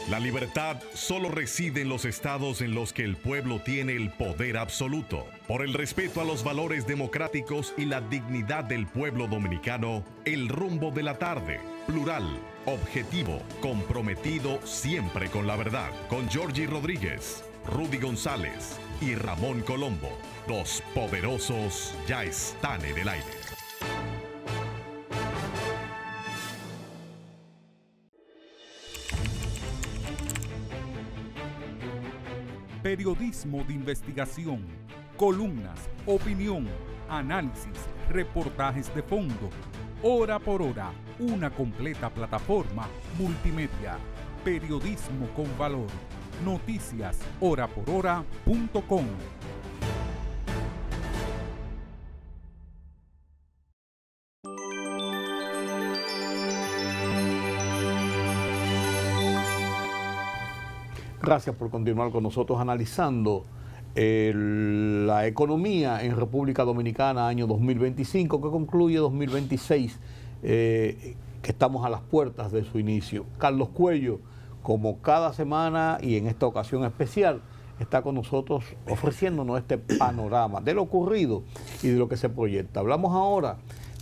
La libertad solo reside en los estados en los que el pueblo tiene el poder absoluto. Por el respeto a los valores democráticos y la dignidad del pueblo dominicano, el rumbo de la tarde, plural, objetivo, comprometido siempre con la verdad. Con Georgie Rodríguez, Rudy González y Ramón Colombo. Los poderosos ya están en el aire. Periodismo de investigación, columnas, opinión, análisis, reportajes de fondo. Hora por hora, una completa plataforma multimedia. Periodismo con valor. Noticias horaporhora.com. Gracias por continuar con nosotros analizando la economía en República Dominicana año 2025 que concluye 2026, que estamos a las puertas de su inicio. Carlos Cuello, como cada semana y en esta ocasión especial, está con nosotros ofreciéndonos este panorama de lo ocurrido y de lo que se proyecta. Hablamos ahora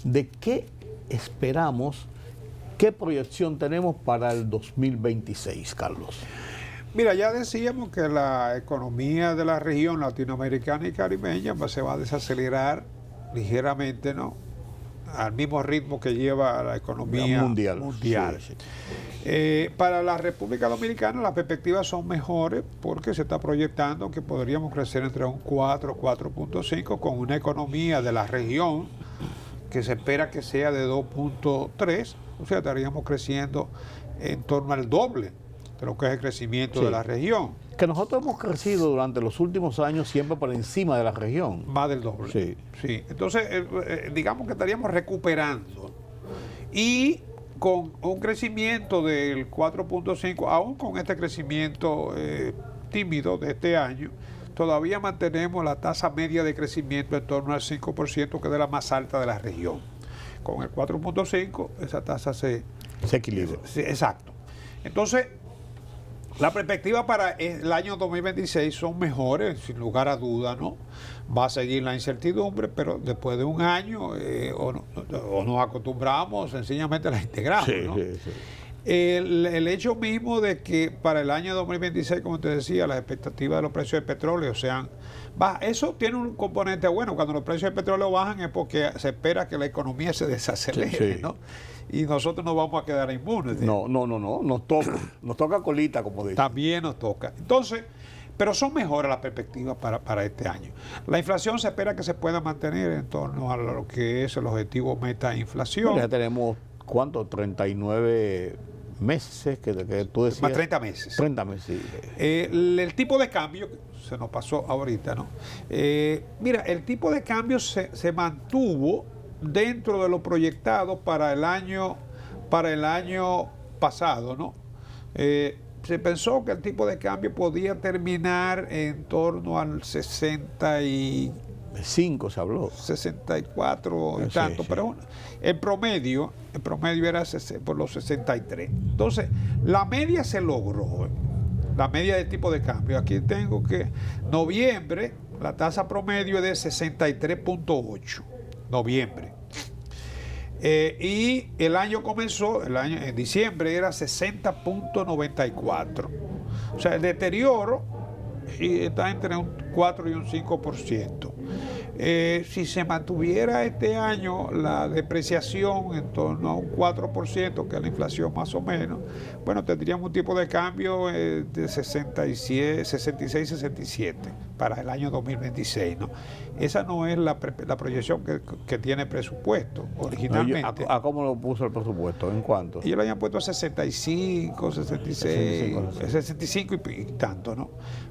de qué esperamos, qué proyección tenemos para el 2026, Carlos. Mira, ya decíamos que la economía de la región latinoamericana y caribeña se va a desacelerar ligeramente, ¿no? Al mismo ritmo que lleva la economía mundial. Sí. Para la República Dominicana las perspectivas son mejores porque se está proyectando que podríamos crecer entre un 4.5 con una economía de la región que se espera que sea de 2.3, o sea, estaríamos creciendo en torno al doble de lo que es el crecimiento de la región. Que nosotros hemos crecido durante los últimos años siempre por encima de la región. Más del doble. Sí. Entonces, digamos que estaríamos recuperando. Y con un crecimiento del 4.5, aún con este crecimiento tímido de este año, todavía mantenemos la tasa media de crecimiento en torno al 5%, que es de la más alta de la región. Con el 4.5, esa tasa se equilibra. Exacto. Entonces, la perspectiva para el año 2026 son mejores, sin lugar a duda, ¿no? Va a seguir la incertidumbre, pero después de un año o nos acostumbramos, sencillamente la integramos, ¿no? Sí. El hecho mismo de que para el año 2026, como te decía, las expectativas de los precios del petróleo sean bajas, eso tiene un componente bueno. Cuando los precios del petróleo bajan es porque se espera que la economía se desacelere, sí. ¿no? Y nosotros no vamos a quedar inmunes. No, nos toca colita, como dicen. También nos toca. Entonces, pero son mejores las perspectivas para este año. La inflación se espera que se pueda mantener en torno a lo que es el objetivo meta inflación. Bueno, ya tenemos, ¿cuánto? 39 meses que tú decías. Más 30 meses. 30 meses, sí. El tipo de cambio, se nos pasó ahorita, ¿no? Mira, el tipo de cambio se mantuvo dentro de lo proyectado para el año pasado, ¿no? Se pensó que el tipo de cambio podía terminar en torno al 65, se habló. 64 y tanto, sí. Pero el promedio era por los 63. Entonces, la media se logró, la media del tipo de cambio. Aquí tengo que noviembre, la tasa promedio es de 63.8, noviembre. Y el año comenzó, en diciembre era 60.94. O sea, el deterioro está entre un 4 y un 5%. Si se mantuviera este año la depreciación en torno a un 4%, que es la inflación más o menos, bueno, tendríamos un tipo de cambio de 66-67 para el año 2026, ¿no? Esa no es la proyección que tiene el presupuesto originalmente. ¿A cómo lo puso el presupuesto? ¿En cuánto? Ellos lo habían puesto a 65, 66, 65 y tanto, ¿no?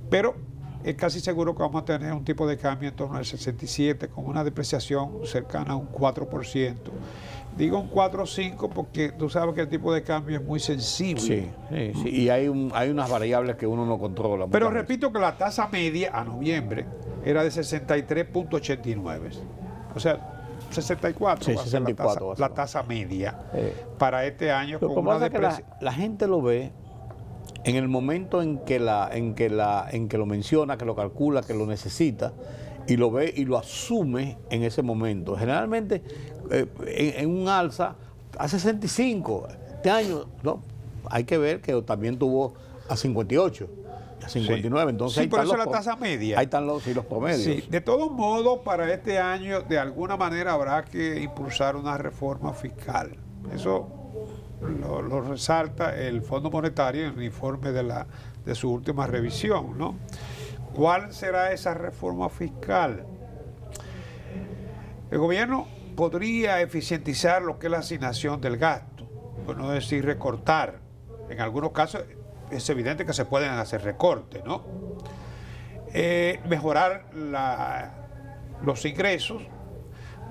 Pero es casi seguro que vamos a tener un tipo de cambio en torno al 67 con una depreciación cercana a un 4%. Digo un 4 o 5 porque tú sabes que el tipo de cambio es muy sensible. Sí. Y hay unas variables que uno no controla. Pero repito que la tasa media a noviembre era de 63.89. O sea, 64 sí, 64 la tasa media para este año. Lo que pasa es que la gente lo ve en el momento en que lo menciona, que lo calcula, que lo necesita, y lo ve y lo asume en ese momento. Generalmente en un alza a 65, este año no, hay que ver que también tuvo a 58, a 59, sí. Entonces sí, por eso la tasa media. Ahí están los promedios. Sí, de todos modos, para este año, de alguna manera habrá que impulsar una reforma fiscal. Eso lo resalta el Fondo Monetario en el informe de su última revisión, ¿no? ¿Cuál será esa reforma fiscal? El gobierno podría eficientizar lo que es la asignación del gasto, por no decir recortar. En algunos casos es evidente que se pueden hacer recortes, ¿no? Mejorar los ingresos.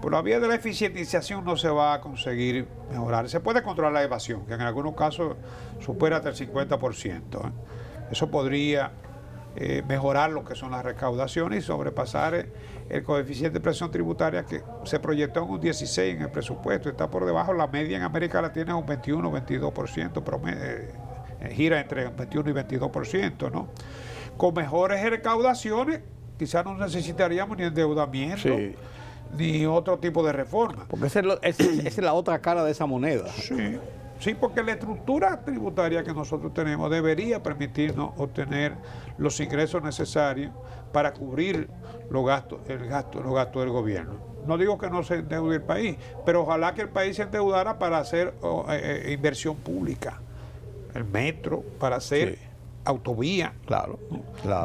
Por la vía de la eficientización no se va a conseguir mejorar. Se puede controlar la evasión, que en algunos casos supera hasta el 50%. Eso podría mejorar lo que son las recaudaciones y sobrepasar el coeficiente de presión tributaria que se proyectó en un 16 en el presupuesto. Está por debajo, la media en América Latina es un 21-22%, gira entre un 21 y 22%, ¿no? Con mejores recaudaciones, quizás no necesitaríamos ni endeudamiento. Sí. Ni otro tipo de reforma. Porque esa es la otra cara de esa moneda. Sí, porque la estructura tributaria que nosotros tenemos debería permitirnos obtener los ingresos necesarios para cubrir los gastos del gobierno. No digo que no se endeude el país, pero ojalá que el país se endeudara para hacer inversión pública, el metro, para hacer autovía, claro.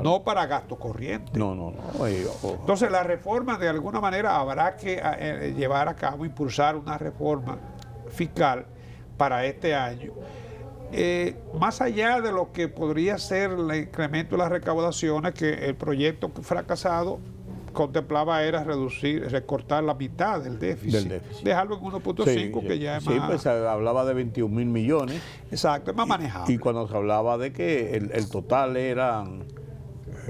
No para gasto corriente. No. Entonces la reforma de alguna manera habrá que llevar a cabo, impulsar una reforma fiscal para este año, más allá de lo que podría ser el incremento de las recaudaciones, que el proyecto fracasado contemplaba era recortar la mitad del déficit. Dejarlo en 1.5, que ya es más... Sí, pues se hablaba de 21.000 millones. Exacto, es más manejable. Y cuando se hablaba de que el total eran...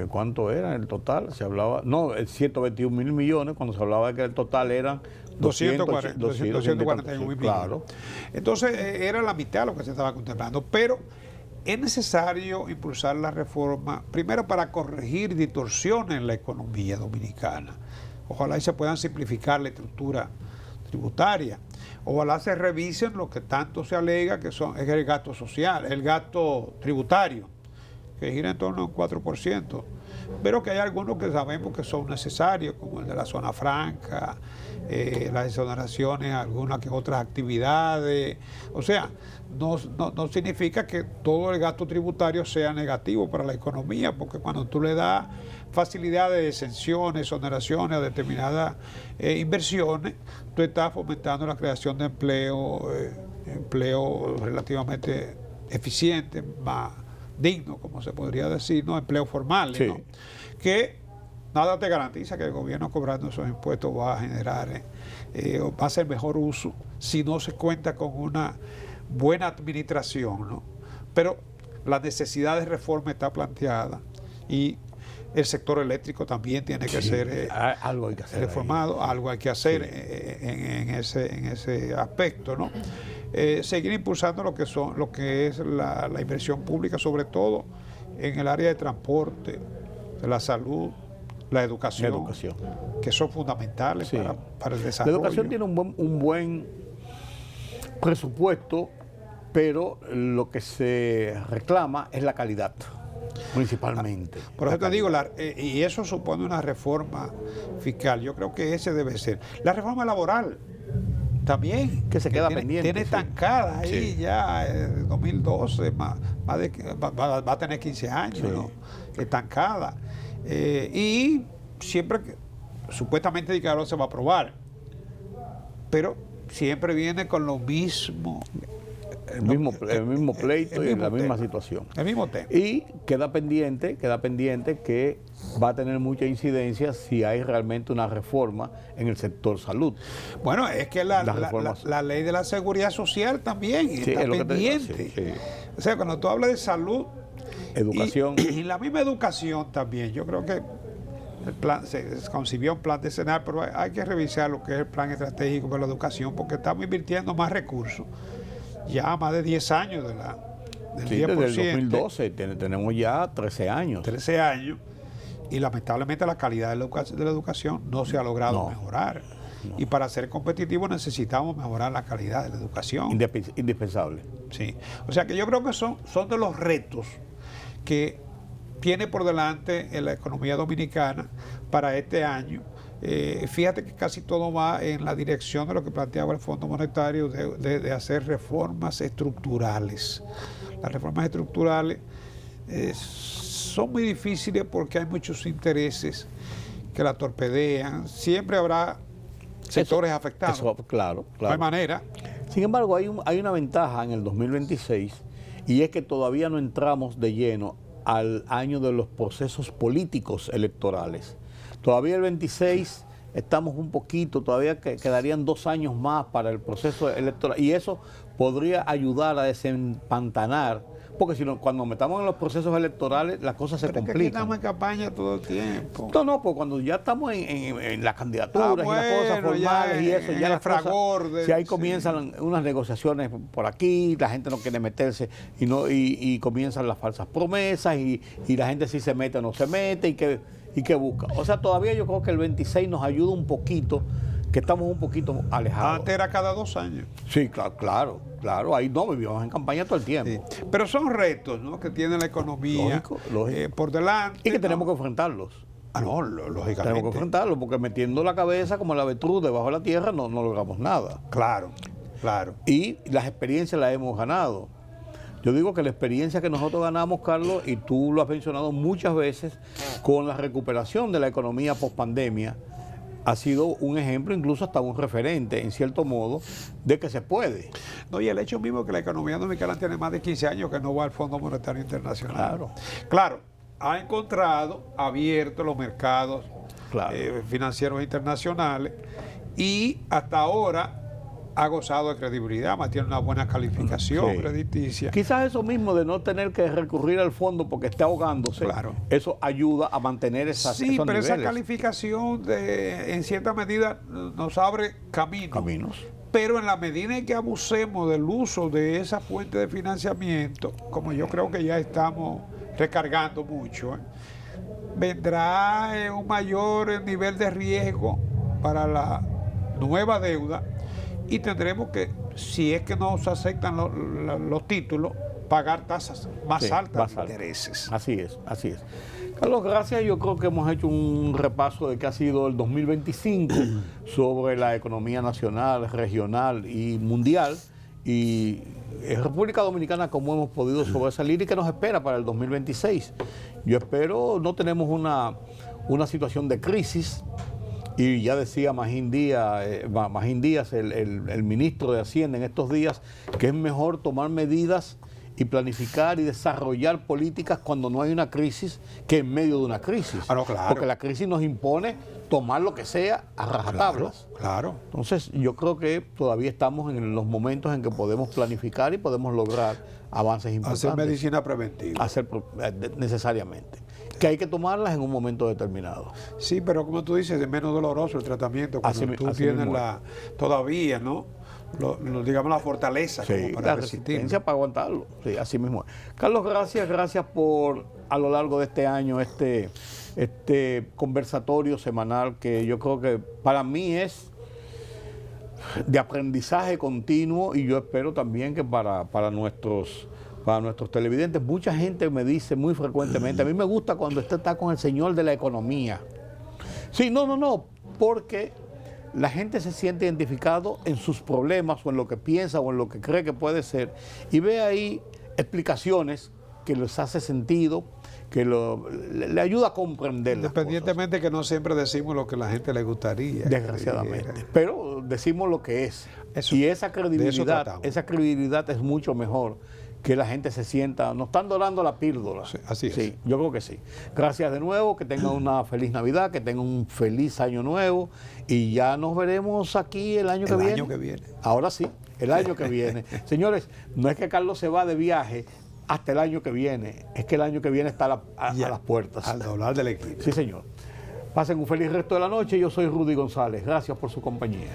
¿Cuánto era el total? Se hablaba... No, 121.000 millones, cuando se hablaba de que el total eran 241.000 millones. Claro. Entonces, era la mitad lo que se estaba contemplando, pero... Es necesario impulsar la reforma, primero para corregir distorsiones en la economía dominicana. Ojalá y se puedan simplificar la estructura tributaria. Ojalá se revisen lo que tanto se alega que es el gasto social, el gasto tributario, que gira en torno a un 4%. Pero que hay algunos que sabemos que son necesarios, como el de la zona franca, las exoneraciones, algunas que otras actividades. O sea, no significa que todo el gasto tributario sea negativo para la economía, porque cuando tú le das facilidades de exenciones, exoneraciones a determinadas inversiones, tú estás fomentando la creación de empleo relativamente eficiente, más digno, como se podría decir, ¿no? Empleos formales, sí. ¿No? Que nada te garantiza que el gobierno cobrando esos impuestos va a generar o va a hacer mejor uso si no se cuenta con una buena administración, ¿no? Pero la necesidad de reforma está planteada y el sector eléctrico también tiene que ser algo hay que hacer reformado, algo hay que hacer en ese aspecto, ¿no? Seguir impulsando lo que es la inversión pública, sobre todo en el área de transporte, de la salud, la educación, que son fundamentales para el desarrollo. La educación tiene un buen presupuesto, pero lo que se reclama es la calidad, principalmente. Por eso te digo, y eso supone una reforma fiscal. Yo creo que ese debe ser. La reforma laboral también, que se queda pendiente. Tiene estancada ahí ya, 2012, va a tener 15 años, ¿no? Estancada. Y siempre, supuestamente, que ahora se va a aprobar, pero siempre viene con lo mismo. El mismo pleito y la misma situación. El mismo tema. Y queda pendiente que va a tener mucha incidencia si hay realmente una reforma en el sector salud. Bueno, es que la ley de la seguridad social también está pendiente. O sea, cuando tú hablas de salud, educación. Y la misma educación también, yo creo que se concibió un plan decenal, pero hay que revisar lo que es el plan estratégico para la educación, porque estamos invirtiendo más recursos. Ya más de 10 años del 10%. Desde el 2012 tenemos ya 13 años. 13 años. Y lamentablemente la calidad de la educación no se ha logrado mejorar. No. Y para ser competitivos necesitamos mejorar la calidad de la educación. Indispensable. Sí. O sea que yo creo que son de los retos que tiene por delante en la economía dominicana para este año. Fíjate que casi todo va en la dirección de lo que planteaba el Fondo Monetario de hacer reformas estructurales. Las reformas estructurales son muy difíciles porque hay muchos intereses que la torpedean. Siempre habrá sectores afectados. Eso, claro. No hay manera. Sin embargo, hay una ventaja en el 2026 y es que todavía no entramos de lleno al año de los procesos políticos electorales. Todavía el 26 estamos un poquito, todavía quedarían 2 años más para el proceso electoral y eso podría ayudar a desempantanar, porque si no, cuando metamos en los procesos electorales las cosas se complican. Es que estamos en campaña todo el tiempo. No, pues cuando ya estamos en las candidaturas y las cosas formales y eso, ya las cosas, si ahí comienzan unas negociaciones por aquí, la gente no quiere meterse y comienzan las falsas promesas y la gente si se mete o no se mete y que busca. O sea, todavía yo creo que el 26 nos ayuda un poquito, que estamos un poquito alejados. Antes era cada 2 años. Sí, claro. Ahí no vivíamos en campaña todo el tiempo. Sí. Pero son retos, ¿no?, que tiene la economía lógico. Por delante. Y que tenemos que enfrentarlos. Lógicamente. Tenemos que enfrentarlos, porque metiendo la cabeza como el avestruz debajo de la tierra no logramos nada. Claro. Y las experiencias las hemos ganado. Yo digo que la experiencia que nosotros ganamos, Carlos, y tú lo has mencionado muchas veces, con la recuperación de la economía post-pandemia, ha sido un ejemplo, incluso hasta un referente, en cierto modo, de que se puede. No, y el hecho mismo que la economía dominicana tiene más de 15 años que no va al Fondo Monetario Internacional. Claro, ha abierto los mercados financieros internacionales, y hasta ahora ha gozado de credibilidad, mantiene una buena calificación crediticia. Quizás eso mismo de no tener que recurrir al fondo porque esté ahogándose, eso ayuda a mantener esos pero niveles. Esa calificación en cierta medida nos abre caminos. Pero en la medida en que abusemos del uso de esa fuente de financiamiento, como yo creo que ya estamos recargando mucho, vendrá un mayor nivel de riesgo para la nueva deuda, y tendremos que, si es que no se aceptan los títulos, pagar tasas más altas de intereses. Así es. Carlos, gracias. Yo creo que hemos hecho un repaso de qué ha sido el 2025 sobre la economía nacional, regional y mundial. Y en República Dominicana, como hemos podido sobresalir y qué nos espera para el 2026. Yo espero, no tenemos una situación de crisis. Y ya decía Magín Díaz, el ministro de Hacienda en estos días, que es mejor tomar medidas y planificar y desarrollar políticas cuando no hay una crisis que en medio de una crisis. Claro. Porque la crisis nos impone tomar lo que sea a rajatablas. Claro. Entonces yo creo que todavía estamos en los momentos en que podemos planificar y podemos lograr avances importantes. Hacer medicina preventiva. Necesariamente. Que hay que tomarlas en un momento determinado. Sí, pero como tú dices, es menos doloroso el tratamiento cuando tú tienes todavía, ¿no? Digamos la fortaleza como para la resistencia para aguantarlo. Sí, así mismo. Carlos, gracias por a lo largo de este año este conversatorio semanal que yo creo que para mí es de aprendizaje continuo, y yo espero también que para nuestros televidentes. Mucha gente me dice muy frecuentemente, a mí me gusta cuando usted está con el señor de la economía. Sí, no, porque la gente se siente identificado en sus problemas o en lo que piensa o en lo que cree que puede ser, y ve ahí explicaciones que les hace sentido, que le ayuda a comprender las cosas. Independientemente que no siempre decimos lo que a la gente le gustaría. Desgraciadamente. Pero decimos lo que es. Y esa credibilidad es mucho mejor que la gente se sienta, nos están dorando la píldora. Sí, así es. Sí, yo creo que sí. Gracias de nuevo, que tengan una feliz Navidad, que tengan un feliz año nuevo, y ya nos veremos aquí el año que viene. El año que viene. Ahora sí, el año que viene. Señores, no es que Carlos se va de viaje hasta el año que viene, es que el año que viene está a las puertas. Al doblar del equipo. Sí, señor. Pasen un feliz resto de la noche. Yo soy Rudy González. Gracias por su compañía.